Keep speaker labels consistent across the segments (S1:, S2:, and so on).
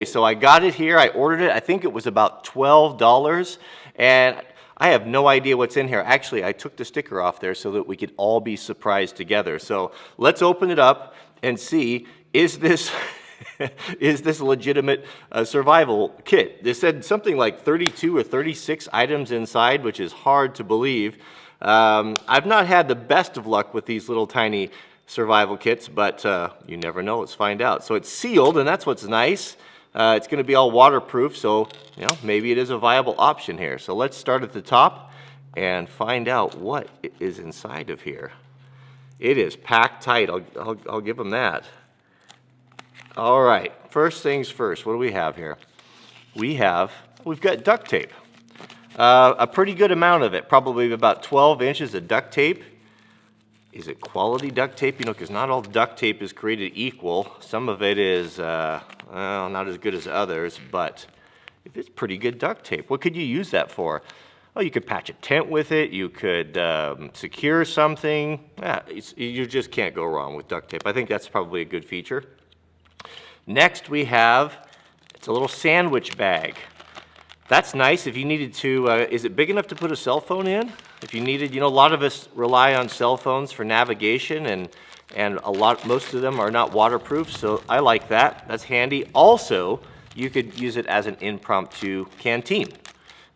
S1: So I got it here, I ordered it, I think it was about $12, and I have no idea what's in here. Actually, I took the sticker off there so that we could all be surprised together. So let's open it up and see, is this is this a legitimate survival kit? They said something like 32 or 36 items inside, which is hard to believe. I've not had the best of luck with these little tiny survival kits, but you never know. Let's find out. So it's sealed, and that's what's nice. It's going to be all waterproof, so maybe it is a viable option here. So let's start at the top and find out what is inside of here. It is packed tight. I'll give them that. All right. First things first. What do we have here? We've got duct tape. A pretty good amount of it. Probably about 12 inches of duct tape. Is it quality duct tape? Because not all duct tape is created equal. Some of it is not as good as others, but if it's pretty good duct tape, what could you use that for? Oh, you could patch a tent with it. You could secure something. You just can't go wrong with duct tape. I think that's probably a good feature. Next we have, it's a little sandwich bag. That's nice if you needed to, is it big enough to put a cell phone in? If you needed, a lot of us rely on cell phones for navigation, and most of them are not waterproof, so I like that. That's handy. Also, you could use it as an impromptu canteen.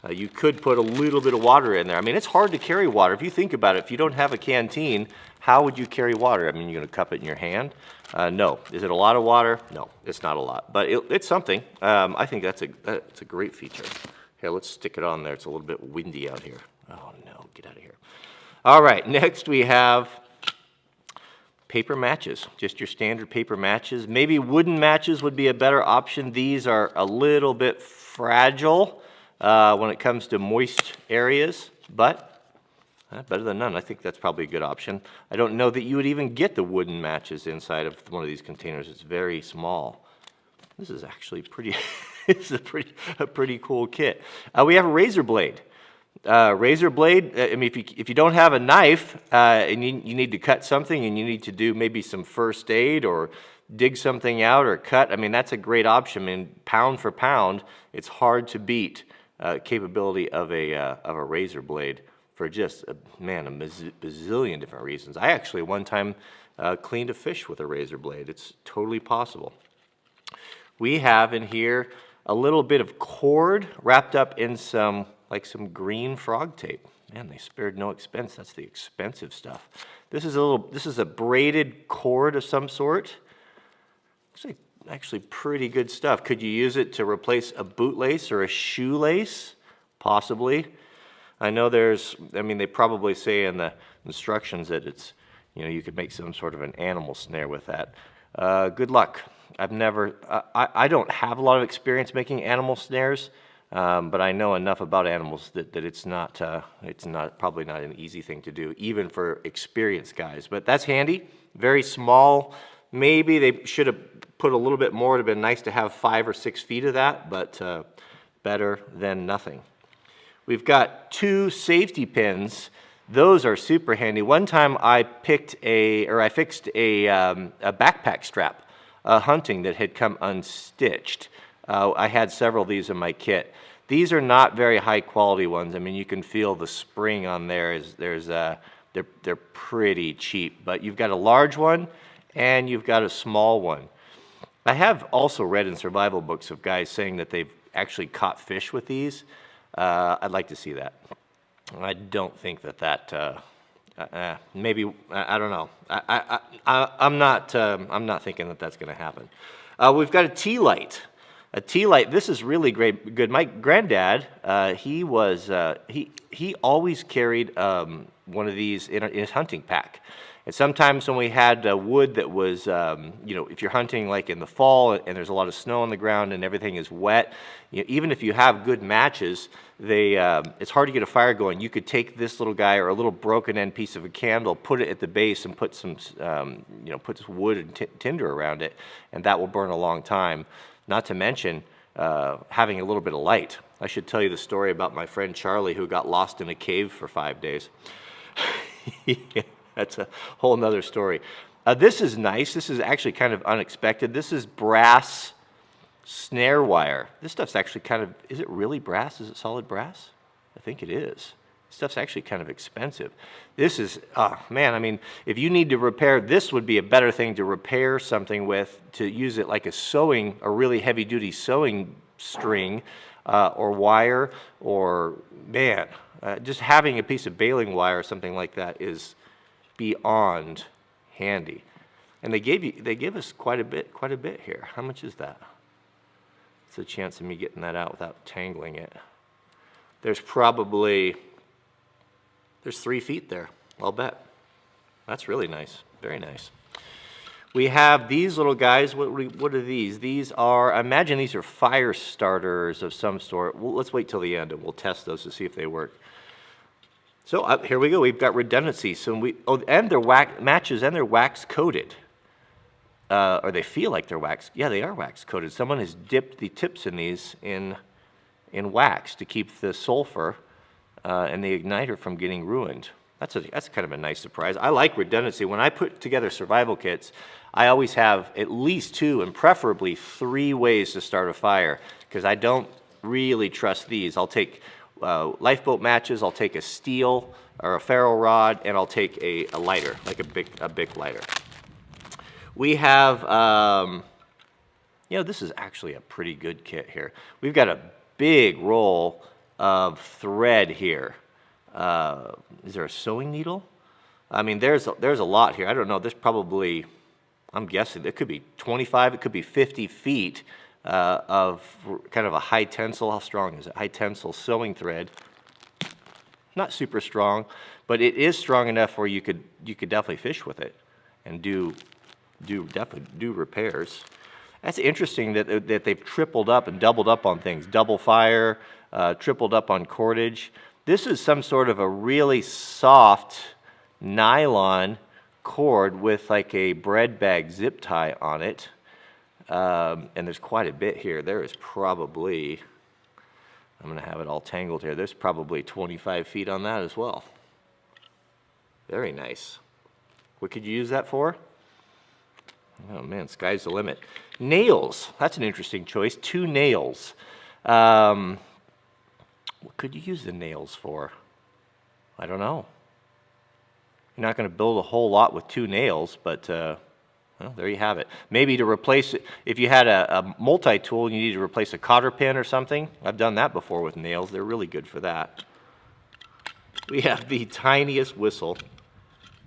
S1: You could put a little bit of water in there. I mean, it's hard to carry water. If you think about it, if you don't have a canteen, how would you carry water? I mean, you're going to cup it in your hand? No. Is it a lot of water? No, it's not a lot, but it's something. I think that's a great feature. Here, let's stick it on there. It's a little bit windy out here. Oh no, get out of here. All right, next we have paper matches, just your standard paper matches. Maybe wooden matches would be a better option. These are a little bit fragile when it comes to moist areas, but better than none. I think that's probably a good option. I don't know that you would even get the wooden matches inside of one of these containers. It's very small. This is actually pretty, this is a pretty cool kit. We have a razor blade. Razor blade, I mean, if you don't have a knife and you need to cut something and you need to do maybe some first aid or dig something out or cut, I mean, that's a great option. I mean, pound for pound, it's hard to beat capability of a razor blade for just, a bazillion different reasons. I actually one time cleaned a fish with a razor blade. It's totally possible. We have in here a little bit of cord wrapped up in some green frog tape. Man, they spared no expense. That's the expensive stuff. This is a braided cord of some sort. Actually pretty good stuff. Could you use it to replace a bootlace or a shoelace? Possibly. I know they probably say in the instructions that it's, you could make some sort of an animal snare with that. Good luck. I don't have a lot of experience making animal snares. But I know enough about animals that it's probably not an easy thing to do, even for experienced guys. But that's handy, very small. Maybe they should have put a little bit more. It would have been nice to have 5 or 6 feet of that, but better than nothing. We've got 2 safety pins. Those are super handy. One time I fixed a backpack strap, hunting that had come unstitched. I had several of these in my kit. These are not very high quality ones. I mean, you can feel the spring on there. They're pretty cheap. But you've got a large one and you've got a small one. I have also read in survival books of guys saying that they've actually caught fish with these. I'd like to see that. I don't think that maybe, I don't know. I'm not thinking that that's going to happen. We've got a tea light. A tea light. This is really good. My granddad, he always carried one of these in his hunting pack. And sometimes when we had wood that was, if you're hunting like in the fall and there's a lot of snow on the ground and everything is wet, even if you have good matches, it's hard to get a fire going. You could take this little guy or a little broken end piece of a candle, put it at the base, and put some, put some wood and tinder around it, and that will burn a long time. Not to mention having a little bit of light. I should tell you the story about my friend Charlie who got lost in a cave for 5 days. That's a whole nother story. This is nice. This is actually kind of unexpected. This is brass snare wire. This stuff's actually kind of, is it really brass? Is it solid brass? I think it is. This stuff's actually kind of expensive. This is, oh man, I mean, if you need to repair, this would be a better thing to repair something with, to use it like a really heavy duty sewing string or wire, or man, just having a piece of baling wire or something like that is beyond handy. And they gave us quite a bit here. How much is that? It's a chance of me getting that out without tangling it. There's 3 feet there, I'll bet. That's really nice, very nice. We have these little guys. What are these? These are, I imagine these are fire starters of some sort. Well, let's wait till the end and we'll test those to see if they work. So here we go. We've got redundancy. And they're matches, and they're wax coated. Or they feel like they're wax. Yeah, they are wax coated. Someone has dipped the tips in these in wax to keep the sulfur and the igniter from getting ruined. That's kind of a nice surprise. I like redundancy. When I put together survival kits, I always have at least 2 and preferably 3 ways to start a fire, because I don't really trust these. I'll take lifeboat matches, I'll take a steel or a ferro rod, and I'll take a lighter, like a big lighter. We have, this is actually a pretty good kit here. We've got a big roll of thread here. Is there a sewing needle? I mean, there's a lot here. I don't know. There's probably, I'm guessing, it could be 25, it could be 50 feet of kind of a high tensile. How strong is it? High tensile sewing thread. Not super strong, but it is strong enough where you could definitely fish with it and definitely do repairs. That's interesting that they've tripled up and doubled up on things. Double fire, tripled up on cordage. This is some sort of a really soft nylon cord with like a bread bag zip tie on it. And there's quite a bit here. There is probably, I'm going to have it all tangled here. There's probably 25 feet on that as well. Very nice. What could you use that for? Oh man, sky's the limit. Nails, that's an interesting choice. 2 nails. What could you use the nails for? I don't know. You're not going to build a whole lot with 2 nails, but well, there you have it. Maybe to replace it, if you had a multi-tool and you need to replace a cotter pin or something. I've done that before with nails. They're really good for that. We have the tiniest whistle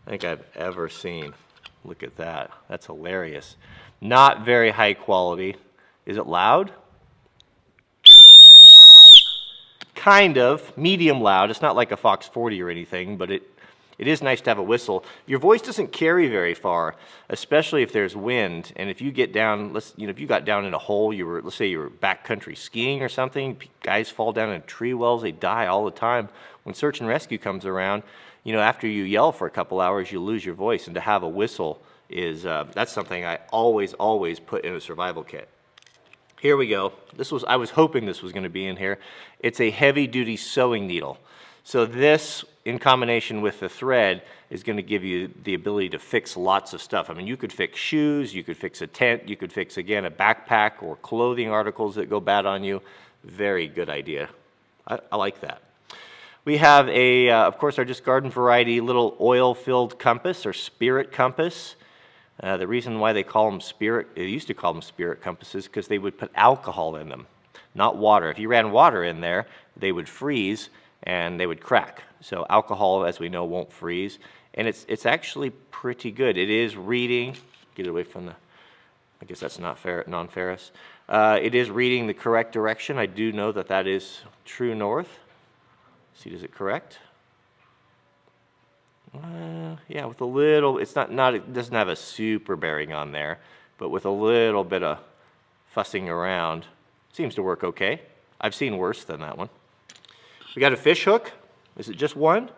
S1: I think I've ever seen. Look at that. That's hilarious. Not very high quality. Is it loud? Kind of. Medium loud. It's not like a Fox 40 or anything, but it is nice to have a whistle. Your voice doesn't carry very far, especially if there's wind. And if you get down, if you got down in a hole, let's say you were backcountry skiing or something, guys fall down in tree wells, they die all the time. When search and rescue comes around, after you yell for a couple hours, you lose your voice. And to have a whistle is, that's something I always put in a survival kit. Here we go. I was hoping this was going to be in here. It's a heavy-duty sewing needle. So this, in combination with the thread, is going to give you the ability to fix lots of stuff. I mean, you could fix shoes, you could fix a tent, you could fix, again, a backpack or clothing articles that go bad on you. Very good idea. I like that. We have of course, our just garden variety little oil-filled compass or spirit compass. The reason why they used to call them spirit compasses, because they would put alcohol in them, not water. If you ran water in there, they would freeze and they would crack. So alcohol, as we know, won't freeze. And it's actually pretty good. It is reading, get it away from I guess that's not non-ferrous. It is reading the correct direction. I do know that is true north. See, does it correct? Yeah, with a little, it doesn't have a super bearing on there, but with a little bit of fussing around, seems to work okay. I've seen worse than that one. We got a fish hook. Is it just one?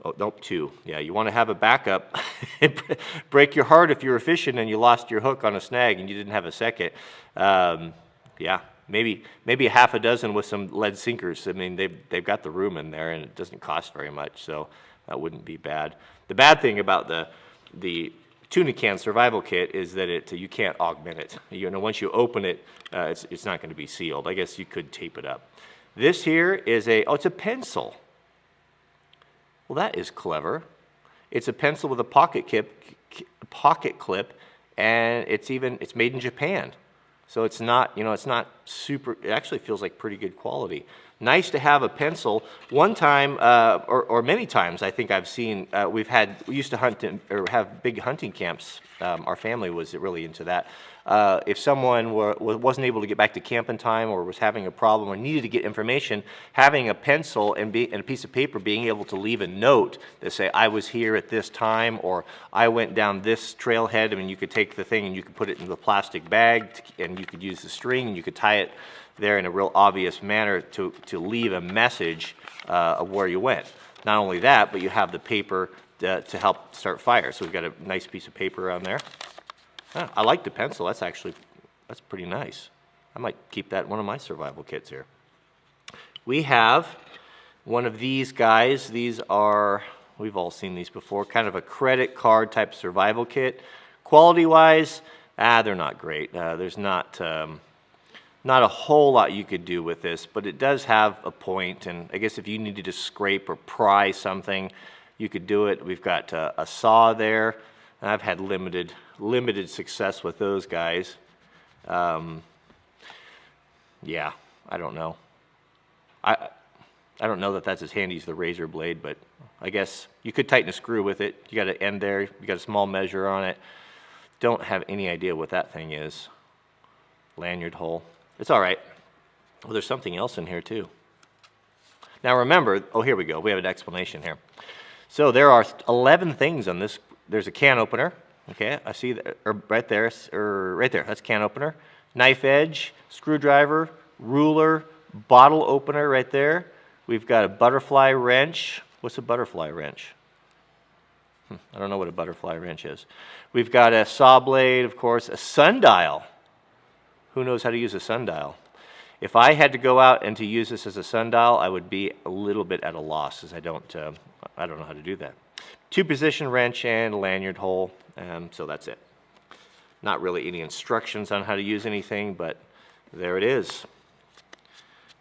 S1: Oh, nope, 2. Yeah, you want to have a backup. It'd break your heart if you were fishing and you lost your hook on a snag and you didn't have a second. Yeah, maybe a half a dozen with some lead sinkers. I mean, they've got the room in there and it doesn't cost very much, so that wouldn't be bad. The bad thing about the tuna can survival kit is that you can't augment it. You know, once you open it, it's not going to be sealed. I guess you could tape it up. This here is it's a pencil. Well, that is clever. It's a pencil with a pocket clip, and it's made in Japan. So it's not, it's not super, it actually feels like pretty good quality. Nice to have a pencil. One time, or many times, I think I've seen, we used to hunt or have big hunting camps. Our family was really into that. If someone wasn't able to get back to camp in time or was having a problem or needed to get information, having a pencil and a piece of paper, being able to leave a note that say, I was here at this time, or I went down this trailhead. I mean, you could take the thing and you could put it in the plastic bag, and you could use the string and you could tie it there in a real obvious manner to leave a message of where you went. Not only that, but you have the paper to help start fire. So we've got a nice piece of paper on there. I like the pencil. That's pretty nice. I might keep that in one of my survival kits here. We have one of these guys. These are, we've all seen these before, kind of a credit card type survival kit. Quality-wise, they're not great. There's not a whole lot you could do with this, but it does have a point, and I guess if you needed to scrape or pry something, you could do it. We've got a saw there, and I've had limited success with those guys. Yeah, I don't know. I don't know that that's as handy as the razor blade, but I guess you could tighten a screw with it. You got an end there, you got a small measure on it. Don't have any idea what that thing is. Lanyard hole. It's all right. Well, there's something else in here too. Now remember, here we go. We have an explanation here. So there are 11 things on this. There's a can opener. Okay, I see that, right there, that's can opener. Knife edge, screwdriver, ruler, bottle opener right there. We've got a butterfly wrench. What's a butterfly wrench? I don't know what a butterfly wrench is. We've got a saw blade, of course, a sundial. Who knows how to use a sundial? If I had to go out and to use this as a sundial, I would be a little bit at a loss, as I don't know how to do that. 2-position wrench and a lanyard hole, so that's it. Not really any instructions on how to use anything, but there it is.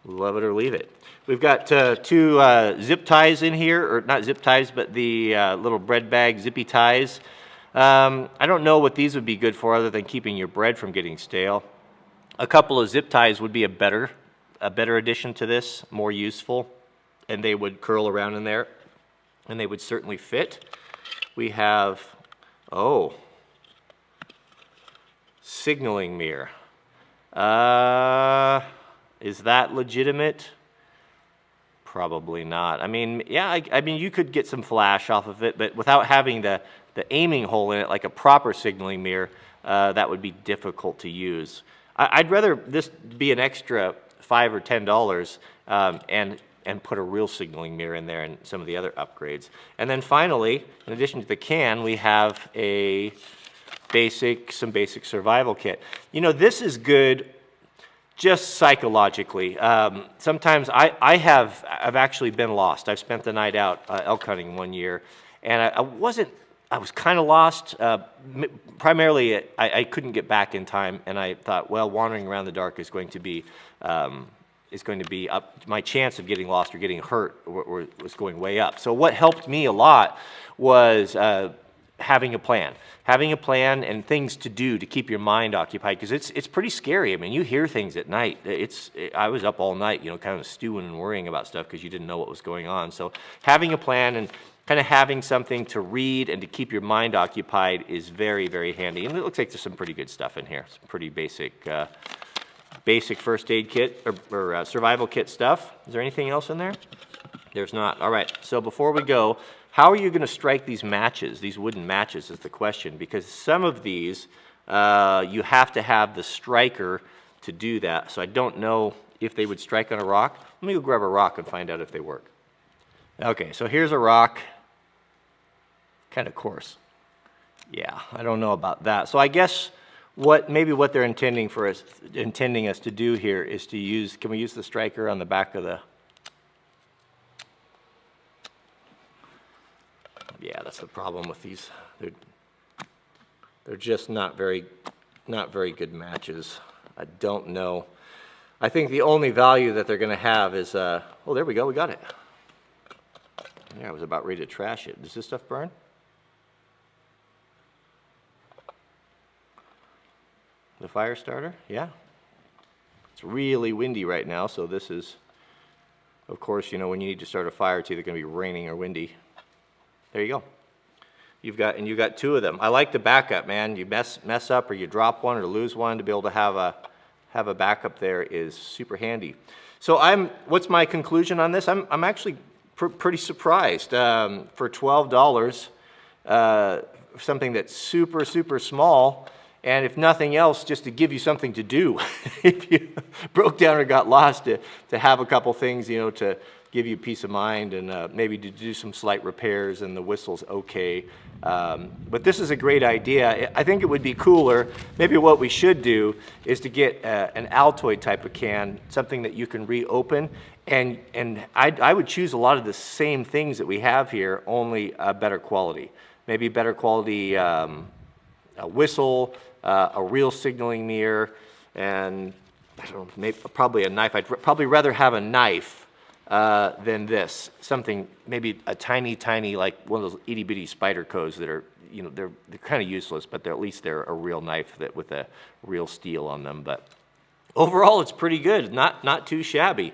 S1: Love it or leave it. We've got 2 zip ties in here, or not zip ties, but the little bread bag zippy ties. I don't know what these would be good for other than keeping your bread from getting stale. A couple of zip ties would be a better addition to this, more useful, and they would curl around in there, and they would certainly fit. We have, signaling mirror. Is that legitimate? Probably not. I mean, yeah, I mean, you could get some flash off of it, but without having the aiming hole in it, like a proper signaling mirror, that would be difficult to use. I'd rather this be an extra $5 or $10 and put a real signaling mirror in there and some of the other upgrades. And then finally, in addition to the can, we have some basic survival kit. You know, this is good just psychologically. Sometimes I've actually been lost. I've spent the night out elk hunting one year, and I was kind of lost. Primarily, I couldn't get back in time, and I thought, well, wandering around the dark is going to be up. My chance of getting lost or getting hurt was going way up. So what helped me a lot was having a plan and things to do to keep your mind occupied, because it's pretty scary. I mean, you hear things at night. I was up all night, kind of stewing and worrying about stuff because you didn't know what was going on. So having a plan and kind of having something to read and to keep your mind occupied is very, very handy. And it looks like there's some pretty good stuff in here. Some pretty basic first aid kit or survival kit stuff. Is there anything else in there? There's not. All right, so before we go, how are you going to strike these matches, these wooden matches is the question, because some of these you have to have the striker to do that. So I don't know if they would strike on a rock. Let me go grab a rock and find out if they work. Okay, so here's a rock. Kind of coarse. Yeah, I don't know about that. So I guess maybe what they're intending us to do here is to use, can we use the striker on the back of the, yeah, that's the problem with these. They're just not very good matches. I don't know. I think the only value that they're going to have is, oh, there we go, we got it. Yeah, I was about ready to trash it. Does this stuff burn? The fire starter? Yeah. It's really windy right now, so this is, of course, you know, when you need to start a fire, it's either going to be raining or windy. There you go. You've got two of them. I like the backup, man. You mess up or you drop one or lose one, to be able to have a backup there is super handy. So what's my conclusion on this? I'm actually pretty surprised. For $12, something that's super small, and if nothing else, just to give you something to do. If you broke down or got lost, to have a couple things, you know, to give you peace of mind, and maybe to do some slight repairs, and the whistle's okay. But this is a great idea. I think it would be cooler. Maybe what we should do is to get an Altoid type of can, something that you can reopen, and I would choose a lot of the same things that we have here, only a better quality. Maybe better quality a whistle, a real signaling mirror, and I don't know, maybe probably a knife. I'd probably rather have a knife than this. Something, maybe a tiny, like one of those itty bitty spider codes that are, you know, they're kind of useless, but at least they're a real knife that with a real steel on them. But overall, it's pretty good. Not too shabby.